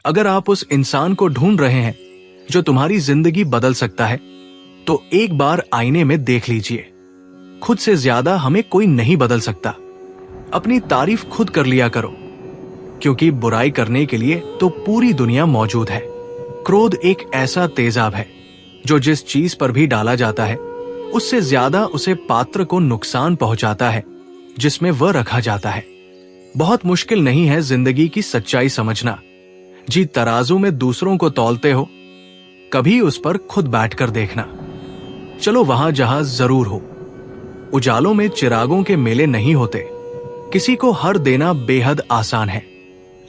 अगर आप उस इंसान को ढूंढ रहे हैं जो तुम्हारी जिंदगी बदल सकता है, तो एक बार आईने में देख लीजिए। खुद से ज्यादा हमें कोई नहीं बदल सकता। अपनी तारीफ खुद कर लिया करो, क्योंकि बुराई करने के लिए तो पूरी दुनिया मौजूद है। क्रोध एक ऐसा तेजाब है जो जिस चीज पर भी डाला जाता है, उससे ज्यादा उसे पात्र को नुकसान पहुंचाता है जिसमें वह रखा जाता है। बहुत मुश्किल नहीं है जिंदगी की सच्चाई समझना। जी तराजू में दूसरों को तौलते हो, कभी उस पर खुद बैठकर देखना। चलो वहां जहां जरूर हो। उजालों में चिरागों के मेले नहीं होते। किसी को हर देना बेहद आसान है,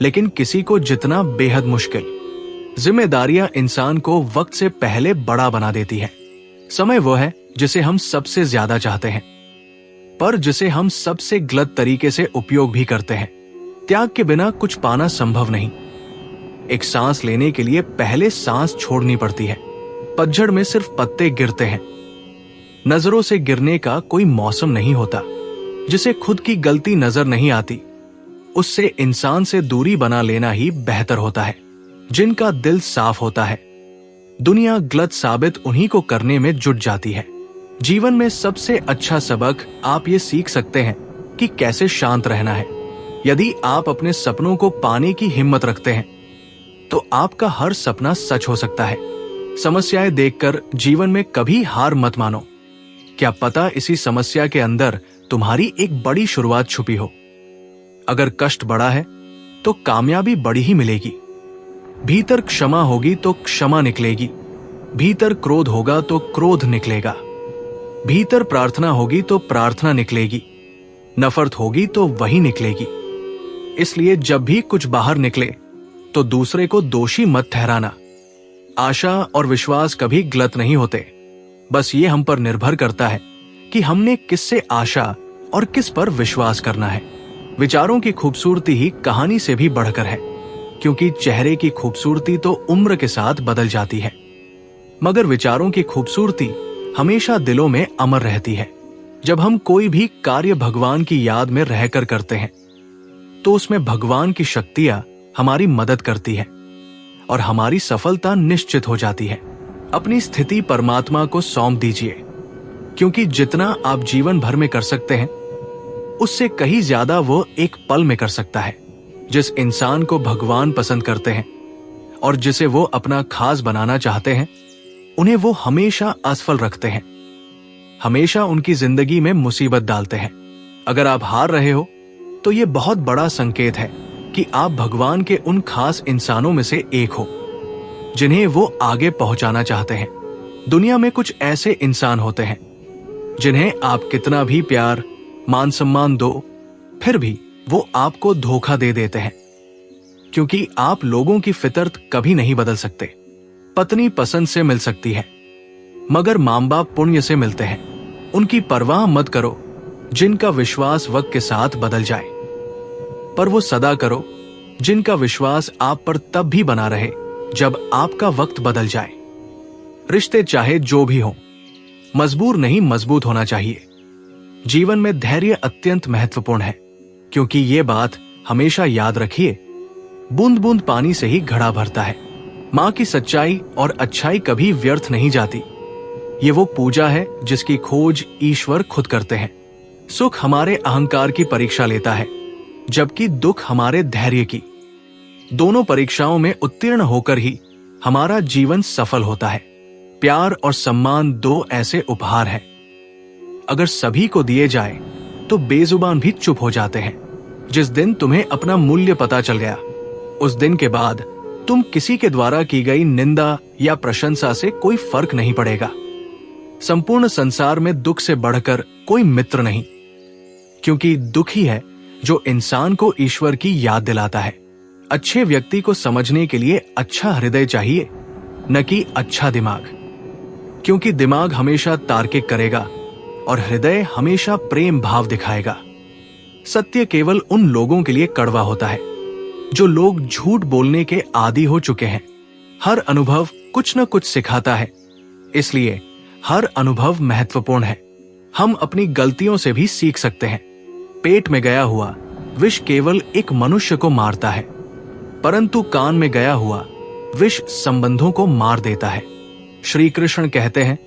लेकिन किसी को जितना बेहद मुश्किल। जिम्मेदारियां इंसान को वक्त से पहले बड़ा बना देती है। समय वो है जिसे हम सबसे ज्यादा चाहते हैं, पर जिसे हम सबसे गलत तरीके से उपयोग भी करते हैं। त्याग के बिना कुछ पाना संभव नहीं। एक सांस लेने के लिए पहले सांस छोड़नी पड़ती है। पतझड़ में सिर्फ पत्ते गिरते हैं। नजरों से गिरने का कोई मौसम नहीं होता। जिसे खुद की गलती नजर नहीं आती, उससे इंसान से दूरी बना लेना ही बेहतर होता है। जिनका दिल साफ होता है, दुनिया गलत साबित उन्हीं को करने में जुट जाती है। जीवन में सबसे अच्छा सबक आप ये सीख सकते हैं कि कैसे शांत रहना है। यदि आप अपने सपनों को पाने की हिम्मत रखते हैं, तो आपका हर सपना सच हो सकता है। समस्याएं देखकर जीवन में कभी हार मत मानो। क्या पता इसी समस्या के अंदर तुम्हारी एक बड़ी शुरुआत छुपी हो। अगर कष्ट बड़ा है तो कामयाबी बड़ी ही मिलेगी। भीतर क्षमा होगी तो क्षमा निकलेगी। भीतर क्रोध होगा तो क्रोध निकलेगा। भीतर प्रार्थना होगी तो प्रार्थना निकलेगी। नफरत होगी तो वही निकलेगी। इसलिए जब भी कुछ बाहर निकले तो दूसरे को दोषी मत ठहराना। आशा और विश्वास कभी गलत नहीं होते। बस ये हम पर निर्भर करता है कि हमने किससे आशा और किस पर विश्वास करना है। विचारों की खूबसूरती ही कहानी से भी बढ़कर है, क्योंकि चेहरे की खूबसूरती तो उम्र के साथ बदल जाती है, मगर विचारों की खूबसूरती हमेशा दिलों में अमर रहती है। जब हम कोई भी कार्य भगवान की याद में रहकर करते हैं, तो उसमें भगवान की शक्तियां हमारी मदद करती है और हमारी सफलता निश्चित हो जाती है। अपनी स्थिति परमात्मा को सौंप दीजिए, क्योंकि जितना आप जीवन भर में कर सकते हैं, उससे कहीं ज्यादा वो एक पल में कर सकता है। जिस इंसान को भगवान पसंद करते हैं और जिसे वो अपना खास बनाना चाहते हैं, उन्हें वो हमेशा असफल रखते हैं, हमेशा उनकी जिंदगी में मुसीबत डालते हैं। अगर आप हार रहे हो, तो ये बहुत बड़ा संकेत है कि आप भगवान के उन खास इंसानों में से एक हो जिन्हें वो आगे पहुंचाना चाहते हैं। दुनिया में कुछ ऐसे इंसान होते हैं जिन्हें आप कितना भी प्यार, मान सम्मान दो, फिर भी वो आपको धोखा दे देते हैं, क्योंकि आप लोगों की फितरत कभी नहीं बदल सकते। पत्नी पसंद से मिल सकती है, मगर मां बाप पुण्य से मिलते हैं। उनकी परवाह मत करो जिनका विश्वास वक्त के साथ बदल जाए, पर वो सदा करो जिनका विश्वास आप पर तब भी बना रहे जब आपका वक्त बदल जाए। रिश्ते चाहे जो भी हो, मजबूर नहीं मजबूत होना चाहिए। जीवन में धैर्य अत्यंत महत्वपूर्ण है, क्योंकि ये बात हमेशा याद रखिए, बूंद बूंद पानी से ही घड़ा भरता है। माँ की सच्चाई और अच्छाई कभी व्यर्थ नहीं जाती। ये वो पूजा है जिसकी खोज ईश्वर खुद करते हैं। सुख हमारे अहंकार की परीक्षा लेता है, जबकि दुख हमारे धैर्य की। दोनों परीक्षाओं में उत्तीर्ण होकर ही हमारा जीवन सफल होता है। प्यार और सम्मान दो ऐसे उपहार हैं, अगर सभी को दिए जाए तो बेजुबान भी चुप हो जाते हैं। जिस दिन तुम्हें अपना मूल्य पता चल गया, उस दिन के बाद तुम किसी के द्वारा की गई निंदा या प्रशंसा से कोई फर्क नहीं पड़ेगा। संपूर्ण संसार में दुख से बढ़कर कोई मित्र नहीं, क्योंकि दुख ही है जो इंसान को ईश्वर की याद दिलाता है। अच्छे व्यक्ति को समझने के लिए अच्छा हृदय चाहिए, न कि अच्छा दिमाग, क्योंकि दिमाग हमेशा तार्किक करेगा और हृदय हमेशा प्रेम भाव दिखाएगा। सत्य केवल उन लोगों के लिए कड़वा होता है जो लोग झूठ बोलने के आदी हो चुके हैं। हर अनुभव कुछ न कुछ सिखाता है, इसलिए हर अनुभव महत्वपूर्ण है। हम अपनी गलतियों से भी सीख सकते हैं। पेट में गया हुआ विष केवल एक मनुष्य को मारता है, परंतु कान में गया हुआ विष संबंधों को मार देता है। श्री कृष्ण कहते हैं,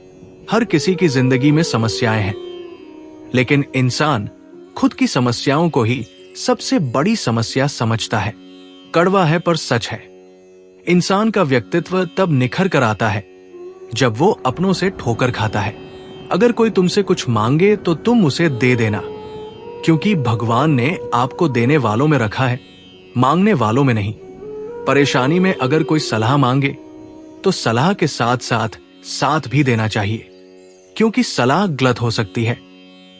हर किसी की जिंदगी में समस्याएं हैं, लेकिन इंसान खुद की समस्याओं को ही सबसे बड़ी समस्या समझता है। कड़वा है पर सच है। इंसान का व्यक्तित्व तब निखर कर आता है जब वो अपनों से ठोकर खाता है। अगर कोई तुमसे कुछ मांगे तो तुम उसे दे देना, क्योंकि भगवान ने आपको देने वालों में रखा है, मांगने वालों में नहीं। परेशानी में अगर कोई सलाह मांगे तो सलाह के साथ साथ साथ भी देना चाहिए, क्योंकि सलाह गलत हो सकती है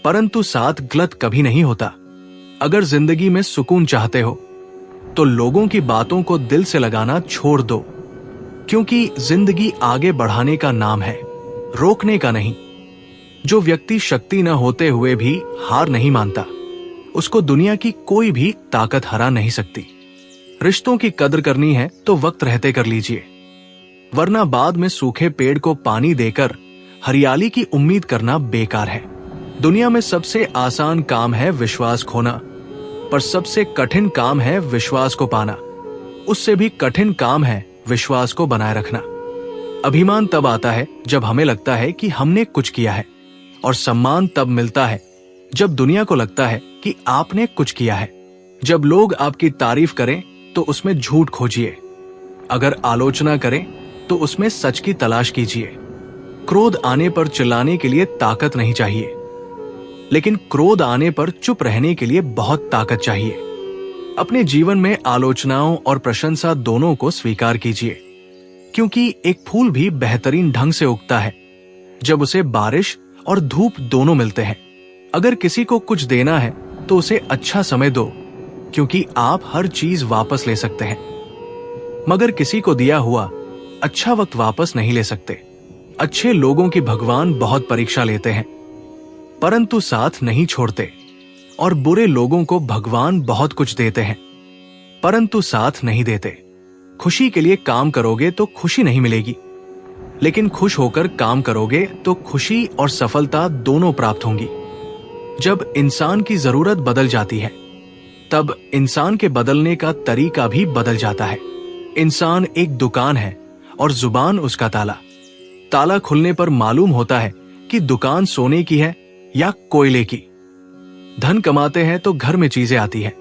परंतु साथ गलत कभी नहीं होता। अगर जिंदगी में सुकून चाहते हो तो लोगों की बातों को दिल से लगाना छोड़ दो, क्योंकि जिंदगी आगे बढ़ाने का नाम है, रोकने का नहीं। जो व्यक्ति शक्ति न होते हुए भी हार नहीं मानता, उसको दुनिया की कोई भी ताकत हरा नहीं सकती। रिश्तों की कदर करनी है तो वक्त रहते कर लीजिए, वरना बाद में सूखे पेड़ को पानी देकर हरियाली की उम्मीद करना बेकार है। दुनिया में सबसे आसान काम है विश्वास खोना, पर सबसे कठिन काम है विश्वास को पाना। उससे भी कठिन काम है विश्वास को बनाए रखना। अभिमान तब आता है जब हमें लगता है कि हमने कुछ किया है, और सम्मान तब मिलता है जब दुनिया को लगता है कि आपने कुछ किया है। जब लोग आपकी तारीफ करें तो उसमें झूठ खोजिए, अगर आलोचना करें तो उसमें सच की तलाश कीजिए। क्रोध आने पर चिल्लाने के लिए ताकत नहीं चाहिए, लेकिन क्रोध आने पर चुप रहने के लिए बहुत ताकत चाहिए। अपने जीवन में आलोचनाओं और प्रशंसा दोनों को स्वीकार कीजिए, क्योंकि एक फूल भी बेहतरीन ढंग से उगता है जब उसे बारिश और धूप दोनों मिलते हैं। अगर किसी को कुछ देना है तो उसे अच्छा समय दो, क्योंकि आप हर चीज वापस ले सकते हैं, मगर किसी को दिया हुआ अच्छा वक्त वापस नहीं ले सकते। अच्छे लोगों की भगवान बहुत परीक्षा लेते हैं परंतु साथ नहीं छोड़ते, और बुरे लोगों को भगवान बहुत कुछ देते हैं परंतु साथ नहीं देते। खुशी के लिए काम करोगे तो खुशी नहीं मिलेगी, लेकिन खुश होकर काम करोगे तो खुशी और सफलता दोनों प्राप्त होंगी। जब इंसान की जरूरत बदल जाती है तब इंसान के बदलने का तरीका भी बदल जाता है। इंसान एक दुकान है और जुबान उसका ताला। ताला खुलने पर मालूम होता है कि दुकान सोने की है या कोयले की। धन कमाते हैं तो घर में चीजें आती हैं,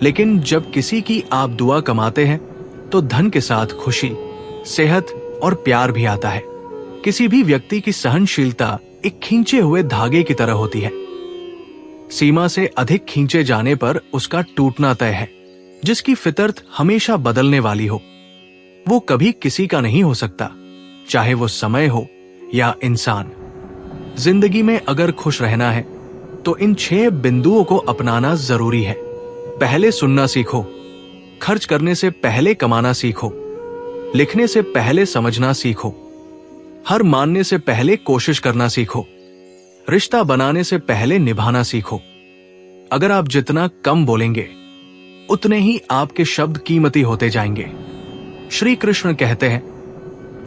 लेकिन जब किसी की आप दुआ कमाते हैं तो धन के साथ खुशी, सेहत और प्यार भी आता है। किसी भी व्यक्ति की सहनशीलता एक खींचे हुए धागे की तरह होती है। सीमा से अधिक खींचे जाने पर उसका टूटना तय है। जिसकी फितरत हमेशा बदलने वाली हो, वो कभी किसी का नहीं हो सकता, चाहे वो समय हो या इंसान। जिंदगी में अगर खुश रहना है तो इन 6 बिंदुओं को अपनाना जरूरी है। पहले सुनना सीखो, खर्च करने से पहले कमाना सीखो, लिखने से पहले समझना सीखो, हर मानने से पहले कोशिश करना सीखो, रिश्ता बनाने से पहले निभाना सीखो। अगर आप जितना कम बोलेंगे उतने ही आपके शब्द कीमती होते जाएंगे। श्री कृष्ण कहते हैं,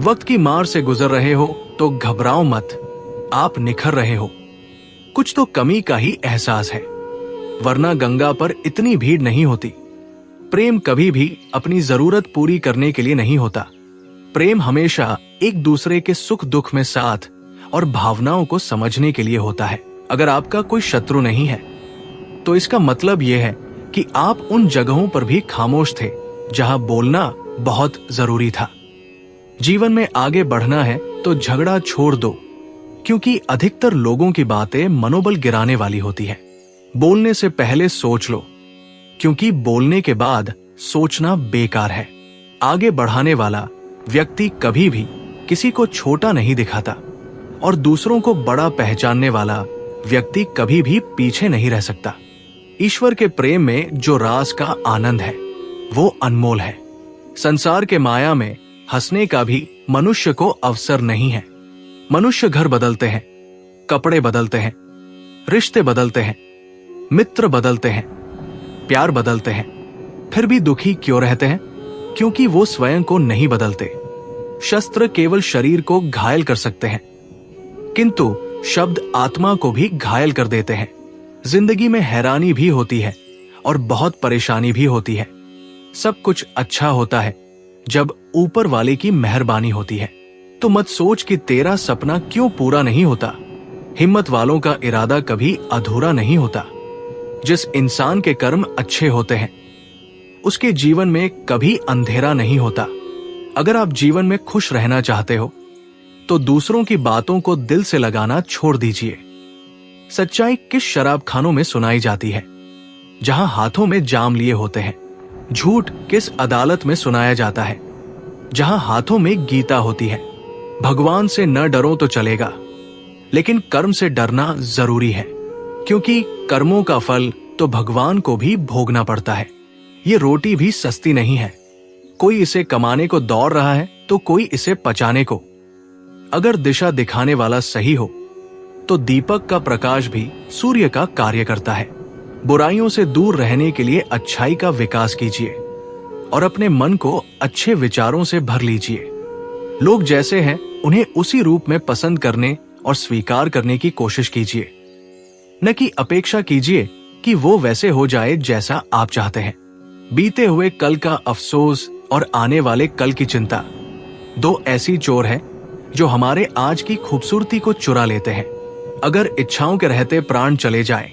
वक्त की मार से गुजर रहे हो तो घबराओ मत, आप निखर रहे हो। कुछ तो कमी का ही एहसास है, वरना गंगा पर इतनी भीड़ नहीं होती। प्रेम कभी भी अपनी जरूरत पूरी करने के लिए नहीं होता। प्रेम हमेशा एक दूसरे के सुख दुख में साथ और भावनाओं को समझने के लिए होता है। अगर आपका कोई शत्रु नहीं है तो इसका मतलब यह है कि आप उन जगहों पर भी खामोश थे जहां बोलना बहुत जरूरी था। जीवन में आगे बढ़ना है तो झगड़ा छोड़ दो, क्योंकि अधिकतर लोगों की बातें मनोबल गिराने वाली होती है। बोलने से पहले सोच लो, क्योंकि बोलने के बाद सोचना बेकार है। आगे बढ़ाने वाला व्यक्ति कभी भी किसी को छोटा नहीं दिखाता, और दूसरों को बड़ा पहचानने वाला व्यक्ति कभी भी पीछे नहीं रह सकता। ईश्वर के प्रेम में जो रास का आनंद है वो अनमोल है। संसार के माया में हंसने का भी मनुष्य को अवसर नहीं है। मनुष्य घर बदलते हैं, कपड़े बदलते हैं, रिश्ते बदलते हैं, मित्र बदलते हैं, प्यार बदलते हैं, फिर भी दुखी क्यों रहते हैं? क्योंकि वो स्वयं को नहीं बदलते। शस्त्र केवल शरीर को घायल कर सकते हैं, किंतु शब्द आत्मा को भी घायल कर देते हैं। जिंदगी में हैरानी भी होती है और बहुत परेशानी भी होती है। सब कुछ अच्छा होता है जब ऊपर वाले की मेहरबानी होती है। तो मत सोच कि तेरा सपना क्यों पूरा नहीं होता। हिम्मत वालों का इरादा कभी अधूरा नहीं होता। जिस इंसान के कर्म अच्छे होते हैं उसके जीवन में कभी अंधेरा नहीं होता। अगर आप जीवन में खुश रहना चाहते हो तो दूसरों की बातों को दिल से लगाना छोड़ दीजिए। सच्चाई किस शराब खानों में सुनाई जाती है जहां हाथों में जाम लिए होते हैं। झूठ किस अदालत में सुनाया जाता है जहां हाथों में गीता होती है। भगवान से न डरो तो चलेगा, लेकिन कर्म से डरना जरूरी है, क्योंकि कर्मों का फल तो भगवान को भी भोगना पड़ता है। ये रोटी भी सस्ती नहीं है। कोई इसे कमाने को दौड़ रहा है तो कोई इसे पचाने को। अगर दिशा दिखाने वाला सही हो तो दीपक का प्रकाश भी सूर्य का कार्य करता है। बुराइयों से दूर रहने के लिए अच्छाई का विकास कीजिए और अपने मन को अच्छे विचारों से भर लीजिए। लोग जैसे हैं उन्हें उसी रूप में पसंद करने और स्वीकार करने की कोशिश कीजिए, न कि अपेक्षा कीजिए कि वो वैसे हो जाए जैसा आप चाहते हैं। बीते हुए कल का अफसोस और आने वाले कल की चिंता दो ऐसी चोर हैं जो हमारे आज की खूबसूरती को चुरा लेते हैं। अगर इच्छाओं के रहते प्राण चले जाए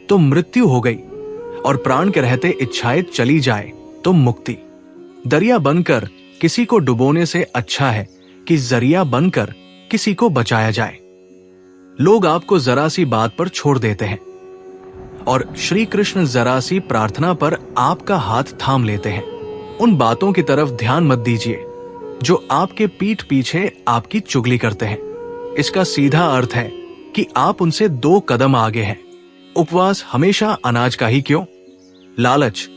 तो मृत्यु हो गई, और प्राण के रहते इच्छाएं चली जाए तो मुक्ति। दरिया बनकर किसी को डुबोने से अच्छा है कि जरिया बनकर किसी को बचाया जाए। लोग आपको जरा सी बात पर छोड़ देते हैं और श्री कृष्ण जरा सी प्रार्थना पर आपका हाथ थाम लेते हैं। उन बातों की तरफ ध्यान मत दीजिए जो आपके पीठ पीछे आपकी चुगली करते हैं। इसका सीधा अर्थ है कि आप उनसे 2 कदम आगे हैं। उपवास हमेशा अनाज का ही क्यों? लालच,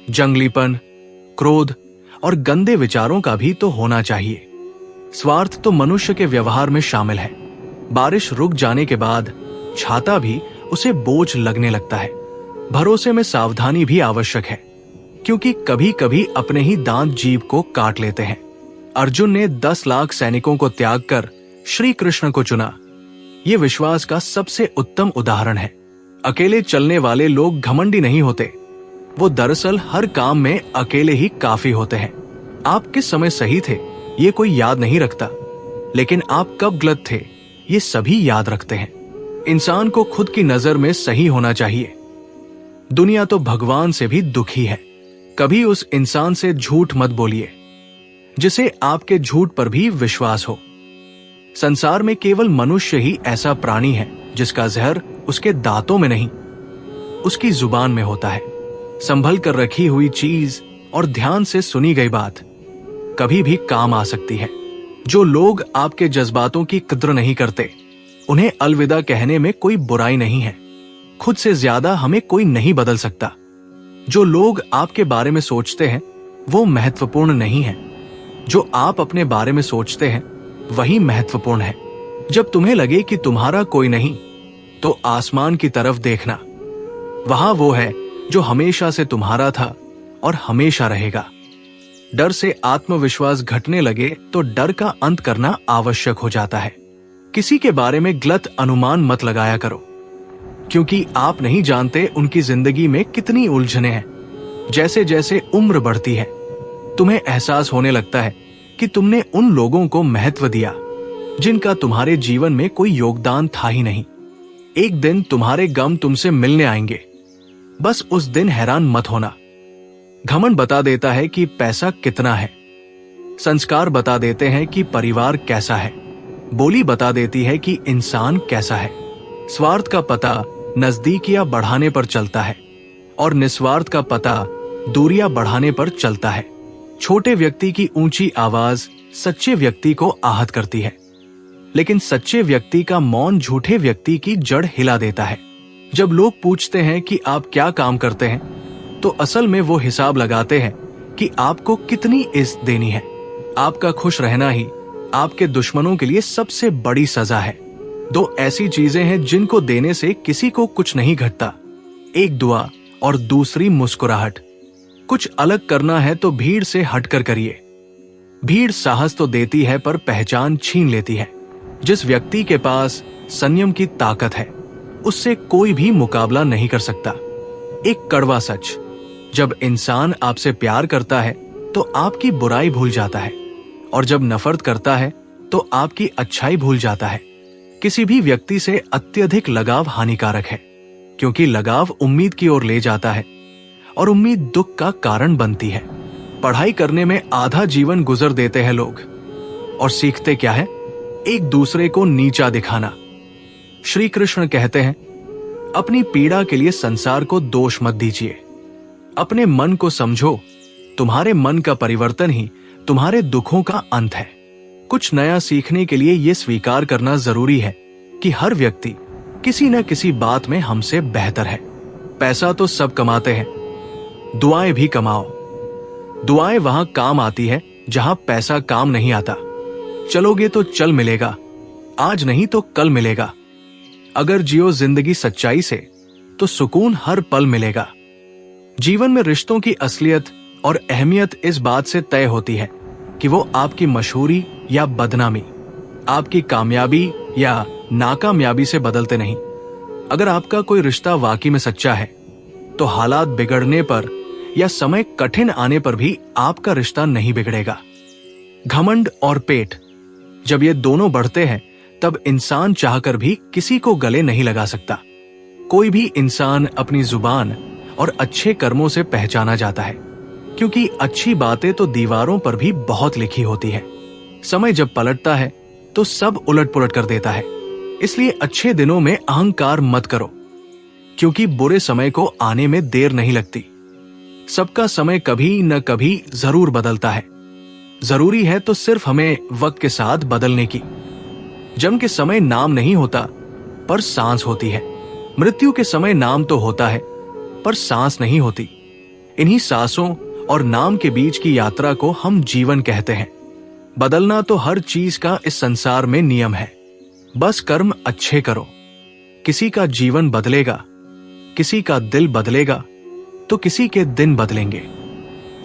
जंगलीपन, क्रोध और गंदे विचारों का भी तो होना चाहिए। स्वार्थ तो मनुष्य के व्यवहार में शामिल है। बारिश रुक जाने के बाद छाता भी उसे बोझ लगने लगता है। भरोसे में सावधानी भी आवश्यक है, क्योंकि कभी कभी अपने ही दांत जीभ को काट लेते हैं। अर्जुन ने 10 लाख सैनिकों को त्याग कर श्री कृष्ण को चुना। ये विश्वास का सबसे उत्तम उदाहरण है। अकेले चलने वाले लोग घमंडी नहीं होते, वो दरअसल हर काम में अकेले ही काफी होते हैं। आप किस समय सही थे ये कोई याद नहीं रखता, लेकिन आप कब गलत थे ये सभी याद रखते हैं। इंसान को खुद की नजर में सही होना चाहिए। दुनिया तो भगवान से भी दुखी है। कभी उस इंसान से झूठ मत बोलिए जिसे आपके झूठ पर भी विश्वास हो। संसार में केवल मनुष्य ही ऐसा प्राणी है जिसका जहर उसके दांतों में नहीं, उसकी जुबान में होता है। संभल कर रखी हुई चीज और ध्यान से सुनी गई बात कभी भी काम आ सकती है। जो लोग आपके जज्बातों की कद्र नहीं करते उन्हें अलविदा कहने में कोई बुराई नहीं है। खुद से ज्यादा हमें कोई नहीं बदल सकता। जो लोग आपके बारे में सोचते हैं वो महत्वपूर्ण नहीं है। जो आप अपने बारे में सोचते हैं वही महत्वपूर्ण है। जब तुम्हें लगे कि तुम्हारा कोई नहीं तो आसमान की तरफ देखना, वहां वो है जो हमेशा से तुम्हारा था और हमेशा रहेगा। डर से आत्मविश्वास घटने लगे तो डर का अंत करना आवश्यक हो जाता है। किसी के बारे में गलत अनुमान मत लगाया करो, क्योंकि आप नहीं जानते उनकी जिंदगी में कितनी उलझनें हैं। जैसे जैसे उम्र बढ़ती है तुम्हें एहसास होने लगता है कि तुमने उन लोगों को महत्व दिया जिनका तुम्हारे जीवन में कोई योगदान था ही नहीं। एक दिन तुम्हारे गम तुमसे मिलने आएंगे, बस उस दिन हैरान मत होना। घमंड बता देता है कि पैसा कितना है, संस्कार बता देते हैं कि परिवार कैसा है, बोली बता देती है कि इंसान कैसा है। स्वार्थ का पता नजदीकियां बढ़ाने पर चलता है और निस्वार्थ का पता दूरियां बढ़ाने पर चलता है। छोटे व्यक्ति की ऊंची आवाज सच्चे व्यक्ति को आहत करती है, लेकिन सच्चे व्यक्ति का मौन झूठे व्यक्ति की जड़ हिला देता है। जब लोग पूछते हैं कि आप क्या काम करते हैं तो असल में वो हिसाब लगाते हैं कि आपको कितनी इज्जत देनी है। आपका खुश रहना ही आपके दुश्मनों के लिए सबसे बड़ी सजा है। 2 ऐसी चीजें हैं जिनको देने से किसी को कुछ नहीं घटता, एक दुआ और दूसरी मुस्कुराहट। कुछ अलग करना है तो भीड़ से हटकर करिए। भीड़ साहस तो देती है पर पहचान छीन लेती है। जिस व्यक्ति के पास संयम की ताकत है उससे कोई भी मुकाबला नहीं कर सकता। एक कड़वा सच, जब इंसान आपसे प्यार करता है तो आपकी बुराई भूल जाता है, और जब नफरत करता है तो आपकी अच्छाई भूल जाता है। किसी भी व्यक्ति से अत्यधिक लगाव हानिकारक है, क्योंकि लगाव उम्मीद की ओर ले जाता है और उम्मीद दुख का कारण बनती है। पढ़ाई करने में आधा जीवन गुजर देते हैं लोग, और सीखते क्या है? एक दूसरे को नीचा दिखाना। श्री कृष्ण कहते हैं, अपनी पीड़ा के लिए संसार को दोष मत दीजिए, अपने मन को समझो। तुम्हारे मन का परिवर्तन ही तुम्हारे दुखों का अंत है। कुछ नया सीखने के लिए यह स्वीकार करना जरूरी है कि हर व्यक्ति किसी न किसी बात में हमसे बेहतर है। पैसा तो सब कमाते हैं, दुआएं भी कमाओ। दुआएं वहां काम आती है जहां पैसा काम नहीं आता। चलोगे तो चल मिलेगा, आज नहीं तो कल मिलेगा। अगर जियो जिंदगी सच्चाई से तो सुकून हर पल मिलेगा। जीवन में रिश्तों की असलियत और अहमियत इस बात से तय होती है कि वो आपकी मशहूरी या बदनामी, आपकी कामयाबी या नाकामयाबी से बदलते नहीं। अगर आपका कोई रिश्ता वाकई में सच्चा है तो हालात बिगड़ने पर या समय कठिन आने पर भी आपका रिश्ता नहीं बिगड़ेगा। घमंड और पेट, जब ये दोनों बढ़ते हैं तब इंसान चाहकर भी किसी को गले नहीं लगा सकता। कोई भी इंसान अपनी जुबान और अच्छे कर्मों से पहचाना जाता है, क्योंकि अच्छी बातें तो दीवारों पर भी बहुत लिखी होती है। समय जब पलटता है तो सब उलट पुलट कर देता है। इसलिए अच्छे दिनों में अहंकार मत करो, क्योंकि बुरे समय को आने में देर नहीं लगती। सबका समय कभी न कभी जरूर बदलता है। जरूरी है तो सिर्फ हमें वक्त के साथ बदलने की। जन्म के समय नाम नहीं होता पर सांस होती है। मृत्यु के समय नाम तो होता है पर सांस नहीं होती। इन्हीं सांसों और नाम के बीच की यात्रा को हम जीवन कहते हैं। बदलना तो हर चीज का इस संसार में नियम है। बस कर्म अच्छे करो। किसी का जीवन बदलेगा, किसी का दिल बदलेगा तो किसी के दिन बदलेंगे।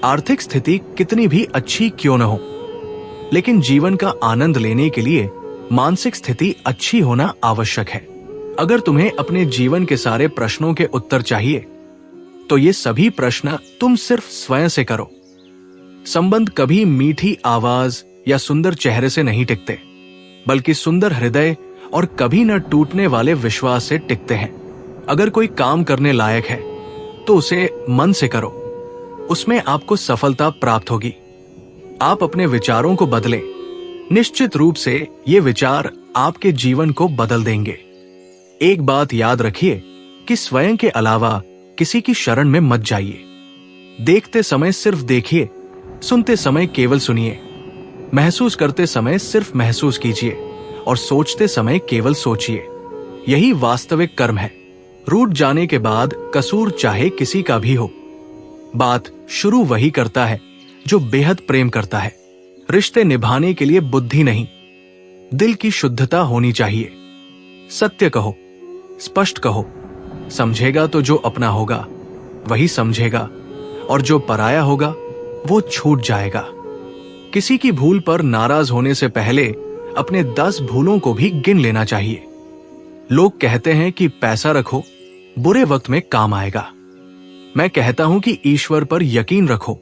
आर्थिक स्थिति कितनी भी अच्छी क्यों न हो, लेकिन जीवन का आनंद लेने के लिए मानसिक स्थिति अच्छी होना आवश्यक है। अगर तुम्हें अपने जीवन के सारे प्रश्नों के उत्तर चाहिए तो ये सभी प्रश्न तुम सिर्फ स्वयं से करो। संबंध कभी मीठी आवाज या सुंदर चेहरे से नहीं टिकते, बल्कि सुंदर हृदय और कभी न टूटने वाले विश्वास से टिकते हैं। अगर कोई काम करने लायक है तो उसे मन से करो, उसमें आपको सफलता प्राप्त होगी। आप अपने विचारों को बदलें, निश्चित रूप से ये विचार आपके जीवन को बदल देंगे। एक बात याद रखिए कि स्वयं के अलावा किसी की शरण में मत जाइए। देखते समय सिर्फ देखिए, सुनते समय केवल सुनिए, महसूस करते समय सिर्फ महसूस कीजिए और सोचते समय केवल सोचिए। यही वास्तविक कर्म है। रूठ जाने के बाद कसूर चाहे किसी का भी हो, बात शुरू वही करता है जो बेहद प्रेम करता है। रिश्ते निभाने के लिए बुद्धि नहीं, दिल की शुद्धता होनी चाहिए। सत्य कहो, स्पष्ट कहो। समझेगा तो जो अपना होगा वही समझेगा, और जो पराया होगा वो छूट जाएगा। किसी की भूल पर नाराज होने से पहले अपने 10 भूलों को भी गिन लेना चाहिए। लोग कहते हैं कि पैसा रखो, बुरे वक्त में काम आएगा। मैं कहता हूं कि ईश्वर पर यकीन रखो,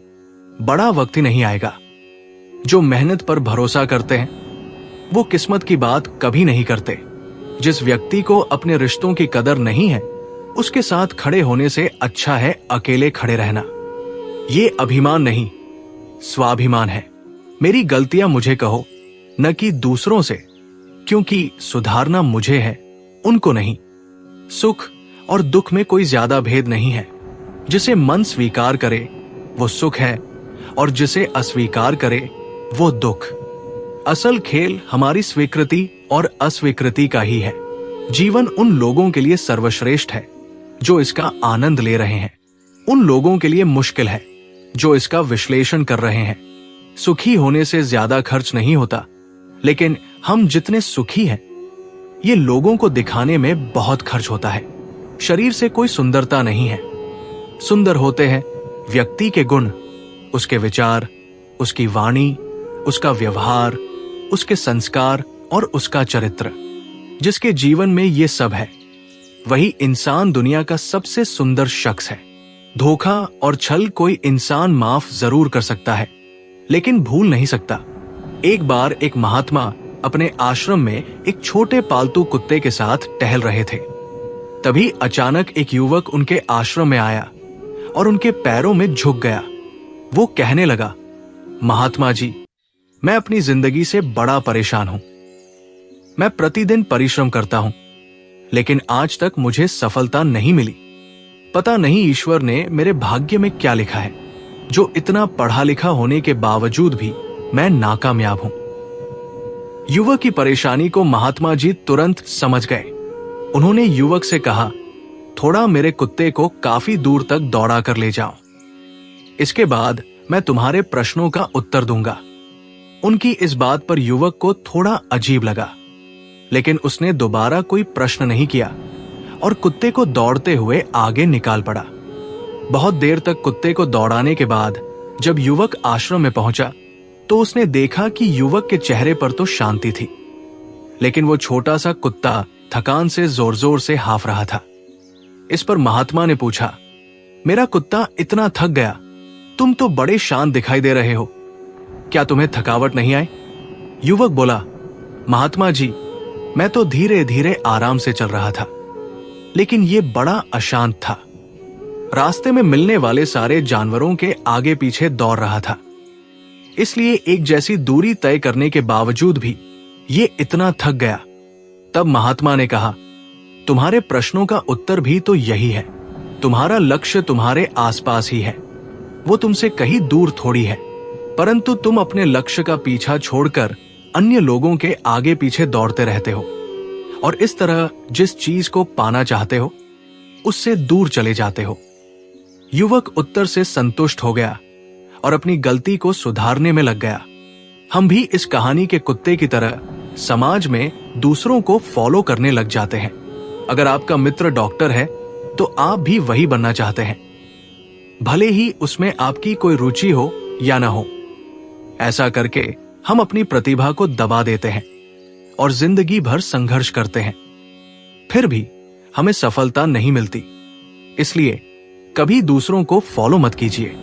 बड़ा वक्त ही नहीं आएगा। जो मेहनत पर भरोसा करते हैं वो किस्मत की बात कभी नहीं करते। जिस व्यक्ति को अपने रिश्तों की कदर नहीं है, उसके साथ खड़े होने से अच्छा है अकेले खड़े रहना। ये अभिमान नहीं, स्वाभिमान है। मेरी गलतियां मुझे कहो, न कि दूसरों से, क्योंकि सुधारना मुझे है, उनको नहीं। सुख और दुख में कोई ज्यादा भेद नहीं है। जिसे मन स्वीकार करे वो सुख है, और जिसे अस्वीकार करे वो दुख। असल खेल हमारी स्वीकृति और अस्वीकृति का ही है। जीवन उन लोगों के लिए सर्वश्रेष्ठ है जो इसका आनंद ले रहे हैं। उन लोगों के लिए मुश्किल है जो इसका विश्लेषण कर रहे हैं। सुखी होने से ज्यादा खर्च नहीं होता, लेकिन हम जितने सुखी हैं, ये लोगों को दिखाने में बहुत खर्च होता है। शरीर से कोई सुंदरता नहीं है। सुंदर होते हैं व्यक्ति के गुण, उसके विचार, उसकी वाणी, उसका व्यवहार, उसके संस्कार और उसका चरित्र। जिसके जीवन में ये सब है, वही इंसान दुनिया का सबसे सुंदर शख्स है। धोखा और छल कोई इंसान माफ जरूर कर सकता है, लेकिन भूल नहीं सकता। एक बार एक महात्मा अपने आश्रम में एक छोटे पालतू कुत्ते के साथ टहल रहे थे। तभी अचानक एक युवक उनके आश्रम में आया और उनके पैरों में झुक गया। वो कहने लगा, महात्मा जी, मैं अपनी जिंदगी से बड़ा परेशान हूं। मैं प्रतिदिन परिश्रम करता हूं, लेकिन आज तक मुझे सफलता नहीं मिली। पता नहीं ईश्वर ने मेरे भाग्य में क्या लिखा है, जो इतना पढ़ा लिखा होने के बावजूद भी मैं नाकामयाब हूं। युवक की परेशानी को महात्मा जी तुरंत समझ गए। उन्होंने युवक से कहा, थोड़ा मेरे कुत्ते को काफी दूर तक दौड़ा कर ले जाओ। इसके बाद मैं तुम्हारे प्रश्नों का उत्तर दूंगा। उनकी इस बात पर युवक को थोड़ा अजीब लगा, लेकिन उसने दोबारा कोई प्रश्न नहीं किया और कुत्ते को दौड़ते हुए आगे निकाल पड़ा। बहुत देर तक कुत्ते को दौड़ाने के बाद जब युवक आश्रम में पहुंचा तो उसने देखा कि युवक के चेहरे पर तो शांति थी, लेकिन वो छोटा सा कुत्ता थकान से जोर जोर से हाफ रहा था। इस पर महात्मा ने पूछा, मेरा कुत्ता इतना थक गया, तुम तो बड़े शांत दिखाई दे रहे हो, क्या तुम्हें थकावट नहीं आई? युवक बोला, महात्मा जी, मैं तो धीरे धीरे आराम से चल रहा था, लेकिन ये बड़ा अशांत था। रास्ते में मिलने वाले सारे जानवरों के आगे पीछे दौड़ रहा था, इसलिए एक जैसी दूरी तय करने के बावजूद भी ये इतना थक गया। तब महात्मा ने कहा, तुम्हारे प्रश्नों का उत्तर भी तो यही है। तुम्हारा लक्ष्य तुम्हारे आसपास ही है, वो तुमसे कहीं दूर थोड़ी है, परंतु तुम अपने लक्ष्य का पीछा छोड़कर अन्य लोगों के आगे पीछे दौड़ते रहते हो और इस तरह जिस चीज को पाना चाहते हो उससे दूर चले जाते हो। युवक उत्तर से संतुष्ट हो गया और अपनी गलती को सुधारने में लग गया। हम भी इस कहानी के कुत्ते की तरह समाज में दूसरों को फॉलो करने लग जाते हैं। अगर आपका मित्र डॉक्टर है तो आप भी वही बनना चाहते हैं, भले ही उसमें आपकी कोई रुचि हो या ना हो। ऐसा करके हम अपनी प्रतिभा को दबा देते हैं और जिंदगी भर संघर्ष करते हैं, फिर भी हमें सफलता नहीं मिलती। इसलिए कभी दूसरों को फॉलो मत कीजिए,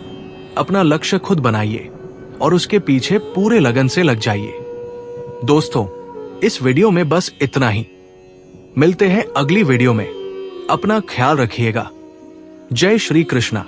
अपना लक्ष्य खुद बनाइए और उसके पीछे पूरे लगन से लग जाइए। दोस्तों, इस वीडियो में बस इतना ही। मिलते हैं अगली वीडियो में। अपना ख्याल रखिएगा। जय श्री कृष्णा।